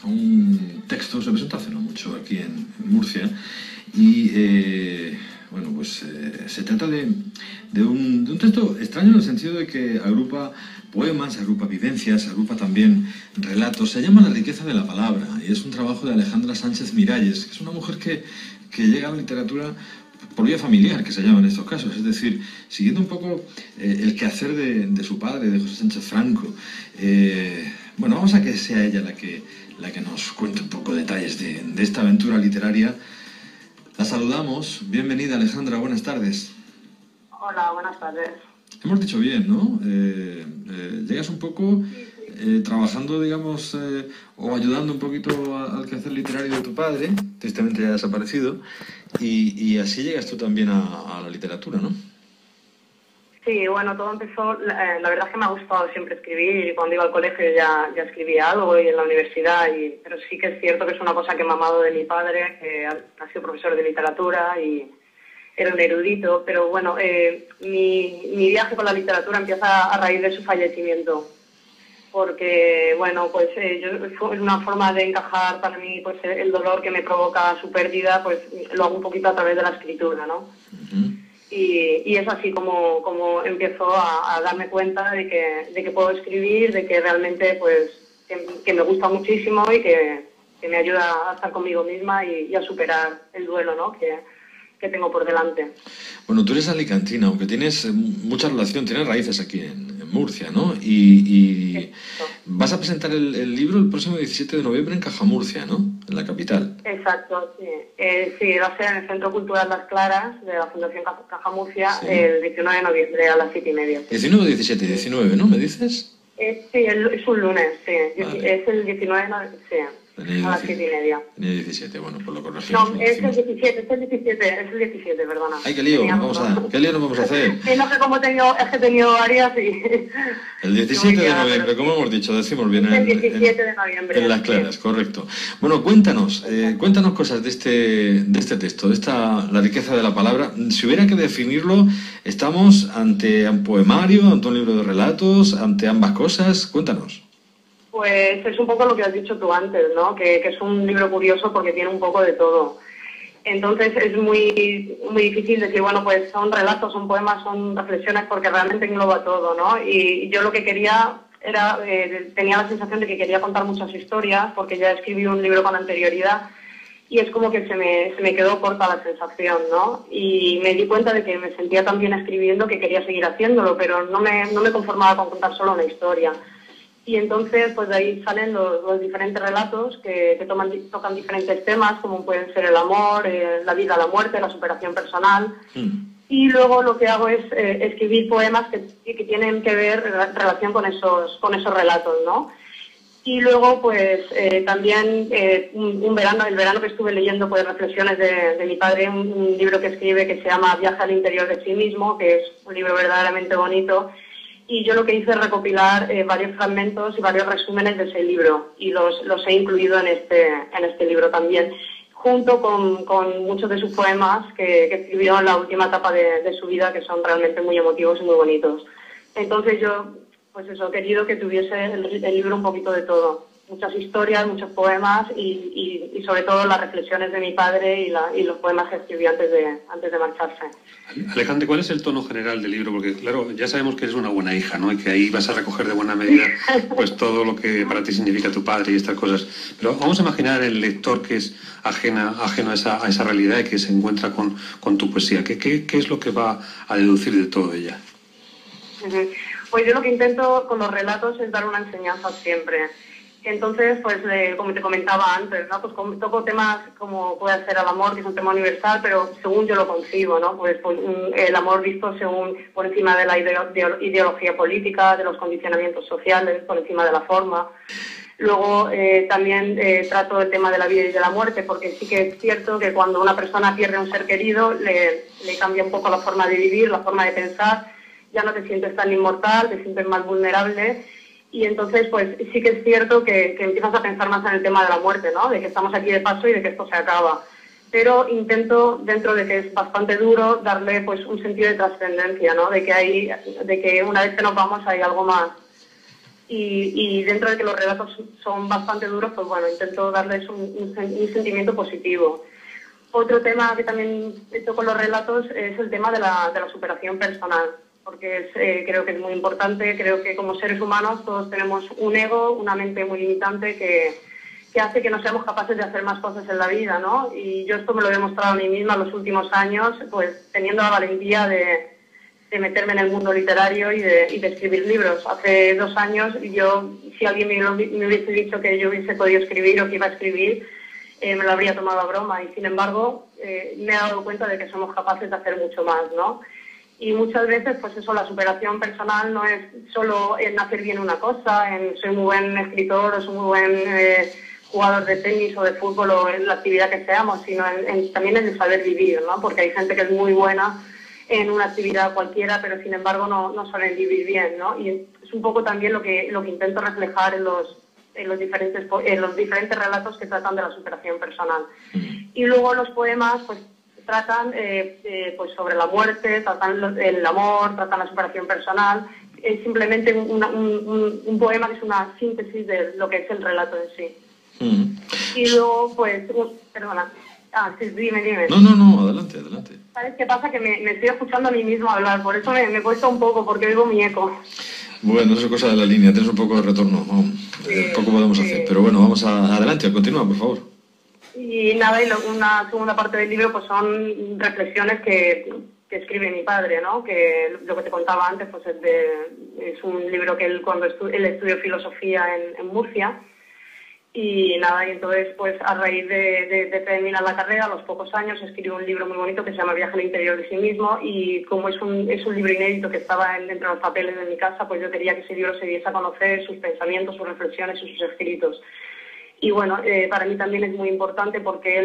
Un texto se presentó hace no mucho aquí en Murcia y bueno, pues se trata de un texto extraño en el sentido de que agrupa poemas, agrupa vivencias, agrupa también relatos. Se llama La riqueza de la palabra y es un trabajo de Alejandra Sánchez Miralles, que es una mujer que llega a la literatura por vía familiar, que se llama en estos casos, es decir, siguiendo un poco el quehacer de su padre, de José Sánchez Franco. Bueno, vamos a que sea ella la que nos cuente un poco detalles de esta aventura literaria. La saludamos. Bienvenida, Alejandra, buenas tardes. Hola, buenas tardes. Hemos dicho bien, ¿no? Llegas un poco trabajando, digamos, o ayudando un poquito al quehacer literario de tu padre, tristemente ya ha desaparecido, y así llegas tú también a la literatura, ¿no? Sí, bueno, todo empezó, la verdad es que me ha gustado siempre escribir y cuando iba al colegio ya escribía algo y en la universidad, pero sí que es cierto que es una cosa que me ha amado de mi padre, que ha sido profesor de literatura y era un erudito, pero bueno, mi viaje con la literatura empieza a raíz de su fallecimiento, porque bueno, pues es una forma de encajar para mí pues el dolor que me provoca su pérdida, pues lo hago un poquito a través de la escritura, ¿no? Y es así como empiezo a darme cuenta de que puedo escribir, de que realmente pues que me gusta muchísimo y que me ayuda a estar conmigo misma y a superar el duelo, ¿no? que tengo por delante. Bueno, tú eres alicantina, aunque tienes mucha relación, tienes raíces aquí en Murcia, ¿no? Y vas a presentar el libro el próximo 17 de noviembre en Cajamurcia, ¿no? En la capital. Exacto, sí. Sí, va a ser en el Centro Cultural Las Claras de la Fundación Cajamurcia, sí. El 19 de noviembre a las 7:30. 19 o 17, 19, ¿no? ¿Me dices? Sí, es un lunes, sí. Vale. Es el 19 de noviembre, sí. A las 7:30. Tenía 17, bueno, por lo corregimos. No, es el 17, perdona. Ay, qué lío, ¿qué lío nos vamos a hacer? Sí, no sé cómo he tenido varias y... El 17 de noviembre, como hemos dicho, decimos bien. El 17 de noviembre. En Las Claras, sí. Correcto. Bueno, cuéntanos cosas de este texto, La riqueza de la palabra. Si hubiera que definirlo, ¿estamos ante un poemario, ante un libro de relatos, ante ambas cosas? Cuéntanos. Pues es un poco lo que has dicho tú antes, ¿no? Que es un libro curioso porque tiene un poco de todo. Entonces es muy, muy difícil decir, bueno, pues son relatos, son poemas, son reflexiones, porque realmente engloba todo, ¿no? Y yo lo que quería era, tenía la sensación de que quería contar muchas historias, porque ya escribí un libro con anterioridad, y es como que se me quedó corta la sensación, ¿no? Y me di cuenta de que me sentía tan bien escribiendo que quería seguir haciéndolo, pero no me conformaba con contar solo una historia. Y entonces, pues de ahí salen los diferentes relatos que tocan diferentes temas, como pueden ser el amor, la vida, la muerte, la superación personal. Y luego lo que hago es escribir poemas que tienen que ver en relación con esos relatos, ¿no? Y luego, pues también el verano que estuve leyendo pues reflexiones de mi padre, un libro que escribe que se llama Viaje al interior de sí mismo, que es un libro verdaderamente bonito. Y yo lo que hice es recopilar varios fragmentos y varios resúmenes de ese libro y los he incluido en este libro también, junto con muchos de sus poemas que escribió en la última etapa de su vida, que son realmente muy emotivos y muy bonitos. Entonces yo, pues eso, he querido que tuviese el libro un poquito de todo. Muchas historias, muchos poemas y sobre todo las reflexiones de mi padre y los poemas que escribió antes de marcharse. Alejandra, ¿cuál es el tono general del libro? Porque, claro, ya sabemos que eres una buena hija, ¿no? Y que ahí vas a recoger de buena medida pues todo lo que para ti significa tu padre y estas cosas. Pero vamos a imaginar el lector que es ajeno a esa realidad y que se encuentra con tu poesía. ¿Qué es lo que va a deducir de todo ella? Pues yo lo que intento con los relatos es dar una enseñanza siempre. Entonces, pues como te comentaba antes, ¿no? Pues toco temas como puede ser el amor, que es un tema universal, pero según yo lo concibo, ¿no? Pues el amor visto por encima de la ideología política, de los condicionamientos sociales, por encima de la forma. Luego también trato el tema de la vida y de la muerte, porque sí que es cierto que cuando una persona pierde un ser querido, le cambia un poco la forma de vivir, la forma de pensar, ya no te sientes tan inmortal, te sientes más vulnerable. Y entonces, pues sí que es cierto que empiezas a pensar más en el tema de la muerte, ¿no? De que estamos aquí de paso y de que esto se acaba. Pero intento, dentro de que es bastante duro, darle pues un sentido de trascendencia, ¿no? De que una vez que nos vamos hay algo más. y dentro de que los relatos son bastante duros, pues bueno, intento darles un sentimiento positivo. Otro tema que también toco con los relatos es el tema de la superación personal, porque creo que es muy importante. Creo que como seres humanos todos tenemos un ego, una mente muy limitante que hace que no seamos capaces de hacer más cosas en la vida, ¿no? Y yo esto me lo he demostrado a mí misma en los últimos años, pues teniendo la valentía de meterme en el mundo literario y de escribir libros. Hace 2 años, si alguien me hubiese dicho que yo hubiese podido escribir o que iba a escribir, me lo habría tomado a broma. Y sin embargo, me he dado cuenta de que somos capaces de hacer mucho más, ¿no? Y muchas veces, pues eso, la superación personal no es solo en hacer bien una cosa, en soy muy buen escritor o soy muy buen jugador de tenis o de fútbol o en la actividad que seamos, sino también en el saber vivir, ¿no? Porque hay gente que es muy buena en una actividad cualquiera, pero sin embargo no saben vivir bien, ¿no? Y es un poco también lo que intento reflejar en los diferentes relatos que tratan de la superación personal. Y luego los poemas, pues tratan pues sobre la muerte, tratan el amor, tratan la superación personal. Es simplemente un poema que es una síntesis de lo que es el relato en sí. Y luego, pues, perdona. Sí, dime. No, adelante. ¿Sabes qué pasa? Que me estoy escuchando a mí mismo hablar, por eso me cuesta un poco, porque oigo mi eco. Bueno, eso es cosa de la línea, tienes un poco de retorno, poco podemos hacer, pero bueno, vamos adelante, continúa, por favor. Y nada, y una segunda parte del libro pues son reflexiones que escribe mi padre, ¿no? Que lo que te contaba antes, pues es un libro que él estudió filosofía en Murcia. Y nada, y entonces, pues a raíz de terminar la carrera, a los pocos años, escribió un libro muy bonito que se llama Viaje al interior de sí mismo, y como es un libro inédito que estaba dentro de los papeles de mi casa, pues yo quería que ese libro se diese a conocer, sus pensamientos, sus reflexiones y sus escritos. Y bueno, para mí también es muy importante porque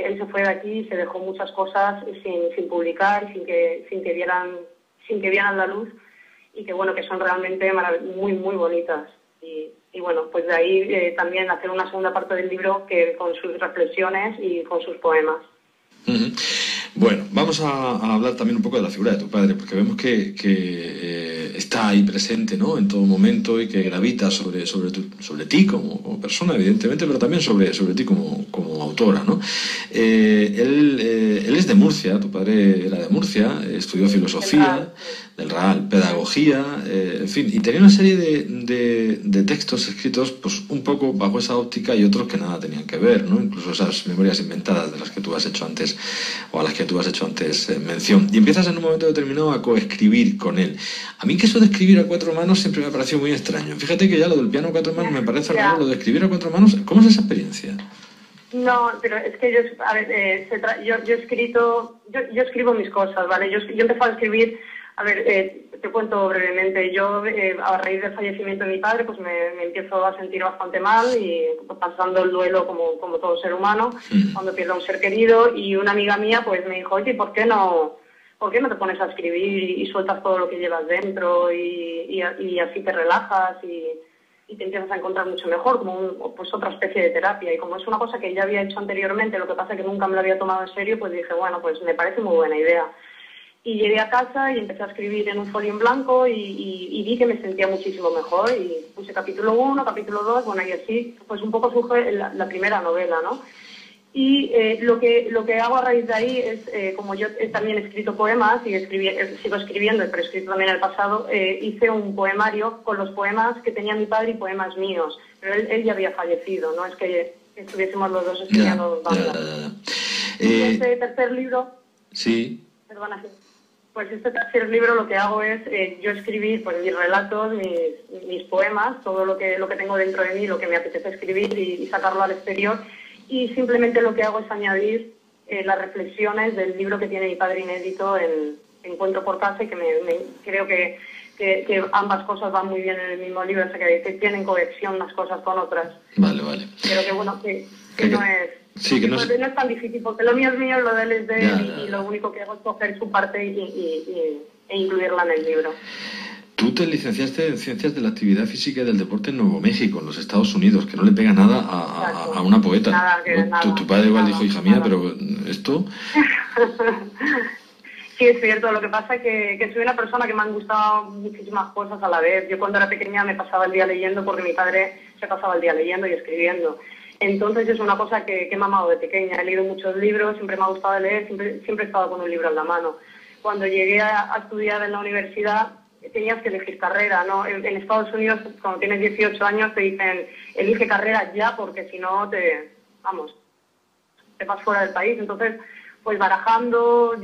él se fue de aquí y se dejó muchas cosas sin publicar, sin que vieran la luz, y que bueno, que son realmente muy, muy bonitas. Y bueno, pues de ahí también hacer una segunda parte del libro que con sus reflexiones y con sus poemas. Bueno, vamos a hablar también un poco de la figura de tu padre, porque vemos que está ahí presente, ¿no?, en todo momento, y que gravita sobre ti como persona, evidentemente, pero también sobre ti como autora, ¿no? Él es de Murcia, tu padre era de Murcia, estudió filosofía, del Real, pedagogía, en fin, y tenía una serie de textos escritos pues un poco bajo esa óptica y otros que nada tenían que ver, ¿no? Incluso esas memorias inventadas de las que tú has hecho antes, o a las que tú has hecho antes mención. Y empiezas en un momento determinado a coescribir con él. A mí que eso de escribir a 4 manos siempre me ha parecido muy extraño. Fíjate que ya lo del piano a 4 manos me parece raro, lo de escribir a 4 manos. ¿Cómo es esa experiencia? No, pero es que yo escribo mis cosas, ¿vale? Yo empecé a escribir, te cuento brevemente. Yo, a raíz del fallecimiento de mi padre, pues me empiezo a sentir bastante mal y pues, pasando el duelo como todo ser humano, cuando pierde a un ser querido, y una amiga mía pues me dijo, oye, ¿por qué no te pones a escribir y sueltas todo lo que llevas dentro y así te relajas y te empiezas a encontrar mucho mejor, como pues otra especie de terapia? Y como es una cosa que ya había hecho anteriormente, lo que pasa es que nunca me lo había tomado en serio, pues dije, bueno, pues me parece muy buena idea. Y llegué a casa y empecé a escribir en un folio en blanco y vi que me sentía muchísimo mejor, y puse capítulo 1, capítulo 2, bueno, y así pues un poco surge la primera novela, ¿no? Y lo que hago a raíz de ahí es, como yo también he escrito poemas y sigo escribiendo, pero he escrito también en el pasado, hice un poemario con los poemas que tenía mi padre y poemas míos, pero él ya había fallecido, no es que estuviésemos los dos escribiendo bandas. Y este tercer libro... Sí. Perdona, pues este tercer libro lo que hago es yo escribir pues mis relatos, mis poemas, todo lo que tengo dentro de mí, lo que me apetece escribir y sacarlo al exterior. Y simplemente lo que hago es añadir las reflexiones del libro que tiene mi padre inédito, en Encuentro por casa, y que creo que ambas cosas van muy bien en el mismo libro, o sea que tienen conexión unas cosas con otras. Vale. Pero que bueno, que no es... Sí, que no es tan difícil, porque lo mío es mío, lo de él es de él, y lo único que hago es coger su parte e incluirla en el libro. Tú te licenciaste en Ciencias de la Actividad Física y del Deporte en Nuevo México, en los Estados Unidos, que no le pega nada a una poeta. Nada, tu padre igual dijo, hija mía, pero esto... Sí, es cierto. Lo que pasa es que soy una persona que me han gustado muchísimas cosas a la vez. Yo cuando era pequeña me pasaba el día leyendo porque mi padre se pasaba el día leyendo y escribiendo. Entonces es una cosa que me ha amado de pequeña. He leído muchos libros, siempre me ha gustado leer, siempre he estado con un libro en la mano. Cuando llegué a estudiar en la universidad tenías que elegir carrera, ¿no? En Estados Unidos, cuando tienes 18 años, te dicen, elige carrera ya porque si no te vas fuera del país. Entonces, pues barajando,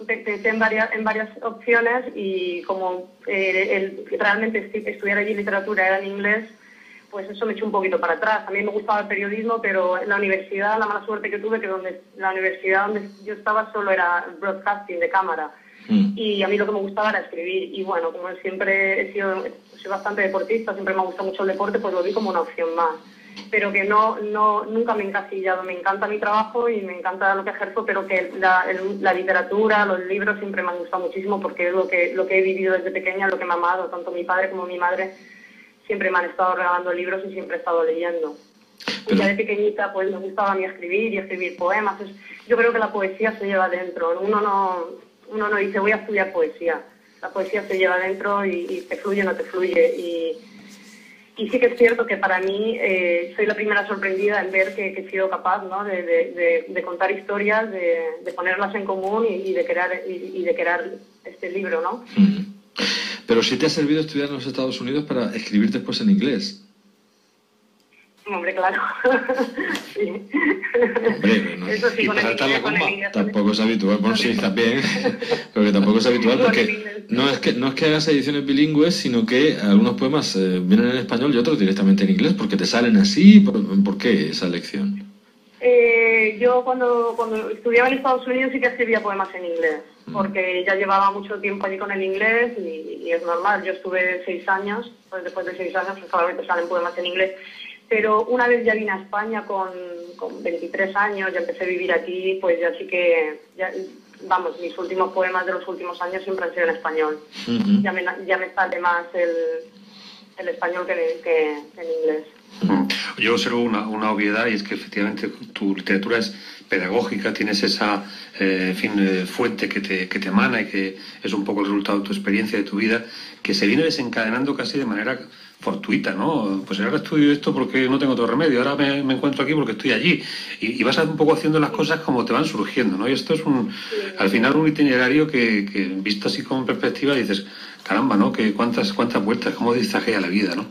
pensé en varias opciones y como realmente estudiar allí literatura era en inglés, pues eso me echó un poquito para atrás. A mí me gustaba el periodismo, pero en la universidad, la mala suerte que tuve, que la universidad donde yo estaba solo era broadcasting de cámara. Y a mí lo que me gustaba era escribir. Y bueno, como siempre soy bastante deportista, siempre me ha gustado mucho el deporte, pues lo vi como una opción más. Pero que nunca me he encasillado. Me encanta mi trabajo y me encanta lo que ejerzo, pero que la literatura, los libros siempre me han gustado muchísimo porque es lo que he vivido desde pequeña, lo que me ha amado, tanto mi padre como mi madre. Siempre me han estado regalando libros y siempre he estado leyendo. Y ya de pequeñita pues me gustaba a mí escribir poemas. Yo creo que la poesía se lleva dentro. Uno no dice voy a estudiar poesía. La poesía se lleva dentro y te fluye o no te fluye. Y sí que es cierto que para mí soy la primera sorprendida en ver que he sido capaz, ¿no? de contar historias, de ponerlas en común y de crear este libro, ¿no? Pero sí te ha servido estudiar en los Estados Unidos para escribir después en inglés. Hombre, claro. Sí. Hombre, no, eso sí, con el inglés. Tampoco es habitual, bueno, sí, también, pero que tampoco es habitual porque no es que hagas ediciones bilingües, sino que algunos poemas vienen en español y otros directamente en inglés, porque te salen así. ¿Por qué esa elección? Yo cuando estudiaba en Estados Unidos sí que escribía poemas en inglés, porque ya llevaba mucho tiempo allí con el inglés y es normal. Yo estuve 6 años, pues después de 6 años pues solamente salen poemas en inglés. Pero una vez ya vine a España con 23 años, ya empecé a vivir aquí, pues ya sí que, mis últimos poemas de los últimos años siempre han sido en español. Ya me sale más el español que en inglés. Yo observo una obviedad y es que efectivamente tu literatura es pedagógica, tienes esa fuente que te emana y que es un poco el resultado de tu experiencia, de tu vida, que se viene desencadenando casi de manera fortuita, ¿no? Pues ahora estudio esto porque no tengo otro remedio, ahora me encuentro aquí porque estoy allí y vas un poco haciendo las cosas como te van surgiendo, ¿no? Y esto es al final un itinerario que visto así como en perspectiva dices, caramba, ¿no? Que cuántas vueltas, cómo distagea la vida, ¿no?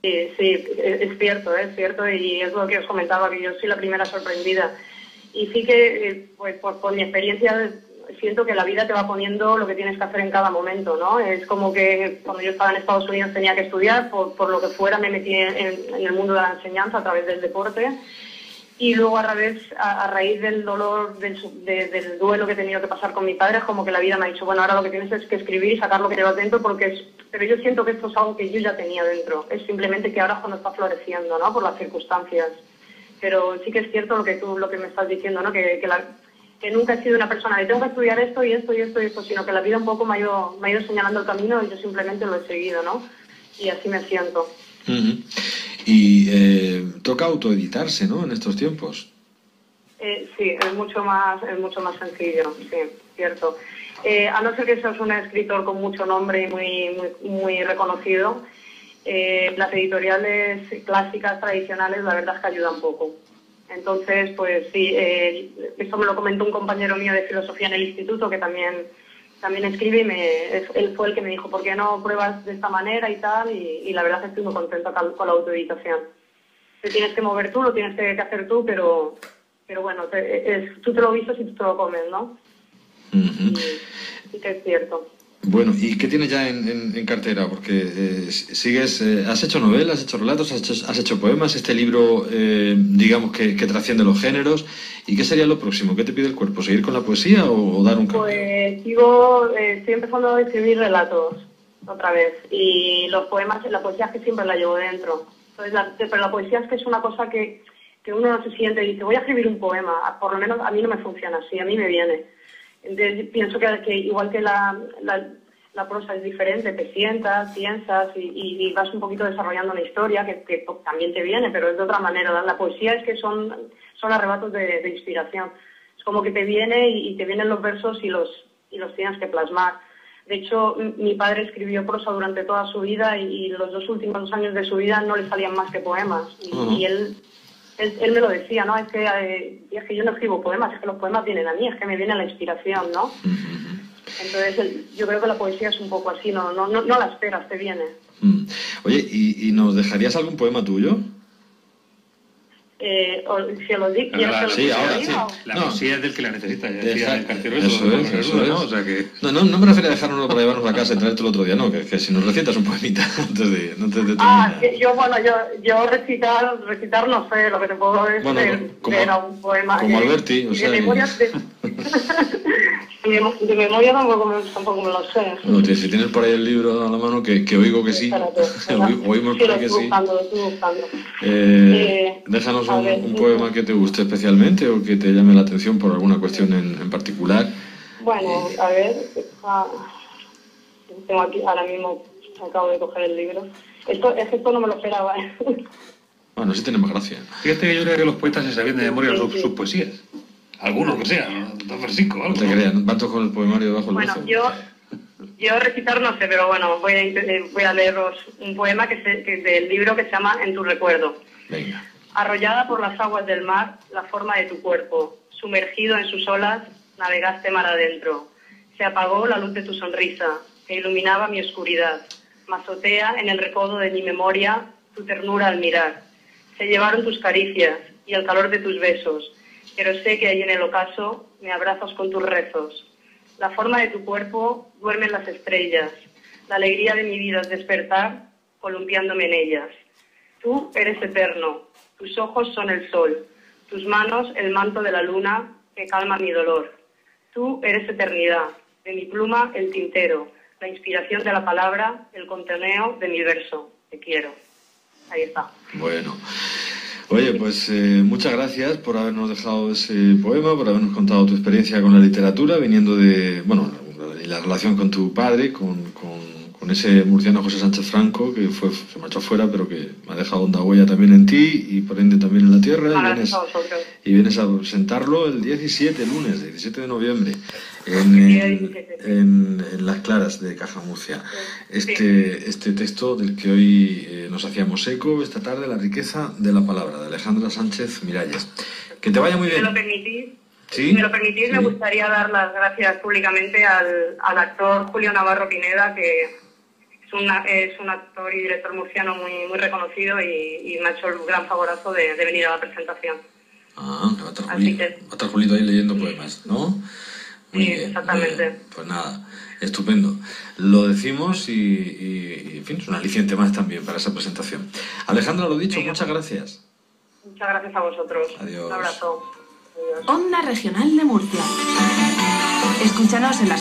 Sí, es cierto y es lo que os comentaba, que yo soy la primera sorprendida. Y sí que, pues por mi experiencia, siento que la vida te va poniendo lo que tienes que hacer en cada momento, ¿no? Es como que cuando yo estaba en Estados Unidos tenía que estudiar, por lo que fuera me metí en el mundo de la enseñanza a través del deporte y luego a raíz del dolor, del duelo que he tenido que pasar con mi padre, es como que la vida me ha dicho, bueno, ahora lo que tienes es que escribir y sacar lo que llevas dentro pero yo siento que esto es algo que yo ya tenía dentro, es simplemente que ahora cuando está floreciendo, ¿no? Por las circunstancias. Pero sí que es cierto lo que me estás diciendo, ¿no? Que nunca he sido una persona de tengo que estudiar esto y esto y esto y esto, sino que la vida un poco me ha ido señalando el camino y yo simplemente lo he seguido, ¿no? Y así me siento. Y toca autoeditarse, ¿no? En estos tiempos. Sí, es mucho más sencillo, sí, cierto. A no ser que seas un escritor con mucho nombre y muy reconocido, las editoriales clásicas, tradicionales, la verdad es que ayudan poco. Entonces, pues sí, esto me lo comentó un compañero mío de filosofía en el instituto que también escribe y él fue el que me dijo, ¿por qué no pruebas de esta manera y tal? Y la verdad es que estoy muy contenta con la autoeditación. Te tienes que mover tú, lo tienes que hacer tú, pero bueno, tú te lo vistes y tú te lo comes, ¿no? Sí que es cierto. Bueno, ¿y qué tienes ya en cartera? Porque has hecho novelas, has hecho relatos, has hecho poemas, este libro, digamos, que trasciende los géneros. ¿Y qué sería lo próximo? ¿Qué te pide el cuerpo? ¿Seguir con la poesía o dar un cambio? Pues estoy empezando a escribir relatos otra vez. Y los poemas, la poesía es que siempre la llevo dentro. Entonces, pero la poesía es que es una cosa que uno no se siente y dice, voy a escribir un poema. Por lo menos a mí no me funciona así, a mí me viene. Entonces, pienso que igual que la prosa es diferente, te sientas, piensas y vas un poquito desarrollando una historia que también te viene, pero es de otra manera. La poesía es que son arrebatos de inspiración. Es como que te viene y te vienen los versos y y los tienes que plasmar. De hecho, mi padre escribió prosa durante toda su vida y los 2 últimos años de su vida no le salían más que poemas. Y él me lo decía, ¿no? Es que yo no escribo poemas, es que los poemas vienen a mí, es que me viene la inspiración, ¿no? Entonces, yo creo que la poesía es un poco así, no la esperas, te viene. Oye, ¿y nos dejarías algún poema tuyo? Si lo digo, sí, ahora sí. La poesía es del que la necesita, ya decía el Cartero. Eso es. ¿no? O sea que... no me refiero a dejárnoslo para llevarnos a casa y traerte el otro día, no, que si nos recitas un poemita antes de terminar. Yo recitar no sé, lo que te puedo decir leer algún poema. Como Alberti, o sea... De memoria tampoco me lo sé. No, si tienes por ahí el libro a la mano, que oigo que sí. Oímos por ahí que sí. Lo estoy buscando. Déjanos un poema que te guste especialmente o que te llame la atención por alguna cuestión en particular. Bueno, a ver, tengo aquí, ahora mismo acabo de coger el libro. Esto no me lo esperaba. Bueno, sí tiene más gracia. Fíjate que yo creo que los poetas se sabían de memoria sus poesías. Algunos que sean, 2 versículos, algo. No te creas, van todos con el poemario debajo del brazo. Bueno, yo recitar no sé, pero bueno, voy a leeros un poema del libro que se llama En tu recuerdo. Venga. Arrollada por las aguas del mar, la forma de tu cuerpo. Sumergido en sus olas, navegaste mar adentro. Se apagó la luz de tu sonrisa, que iluminaba mi oscuridad. Mazotea en el recodo de mi memoria tu ternura al mirar. Se llevaron tus caricias y el calor de tus besos, pero sé que ahí en el ocaso me abrazas con tus rezos. La forma de tu cuerpo duerme en las estrellas. La alegría de mi vida es despertar, columpiándome en ellas. Tú eres eterno, tus ojos son el sol, tus manos el manto de la luna que calma mi dolor. Tú eres eternidad, de mi pluma el tintero, la inspiración de la palabra, el conteneo de mi verso. Te quiero. Ahí está. Bueno. Oye, pues muchas gracias por habernos dejado ese poema, por habernos contado tu experiencia con la literatura, viniendo de, bueno, la relación con tu padre, con ese murciano José Sánchez Franco, que se marchó fuera, pero que me ha dejado una huella también en ti y por ende también en la tierra. Y vienes a presentarlo el 17 de noviembre, en Las Claras de Caja Murcia. Este texto del que hoy nos hacíamos eco esta tarde, La riqueza de la palabra, de Alejandra Sánchez Miralles. Que te vaya muy bien. Si me lo permitís, me gustaría dar las gracias públicamente al actor Julio Navarro Pineda, que es un actor y director murciano muy reconocido y me ha hecho el gran favorazo de venir a la presentación. Va a estar Julito ahí leyendo poemas, ¿no? Muy bien, exactamente. Muy bien. Pues nada, estupendo. Lo decimos y en fin, es un aliciente más también para esa presentación. Alejandra, lo dicho, muchas gracias. Muchas gracias a vosotros. Adiós. Un abrazo. Adiós. Onda Regional de Murcia. Escúchanos en las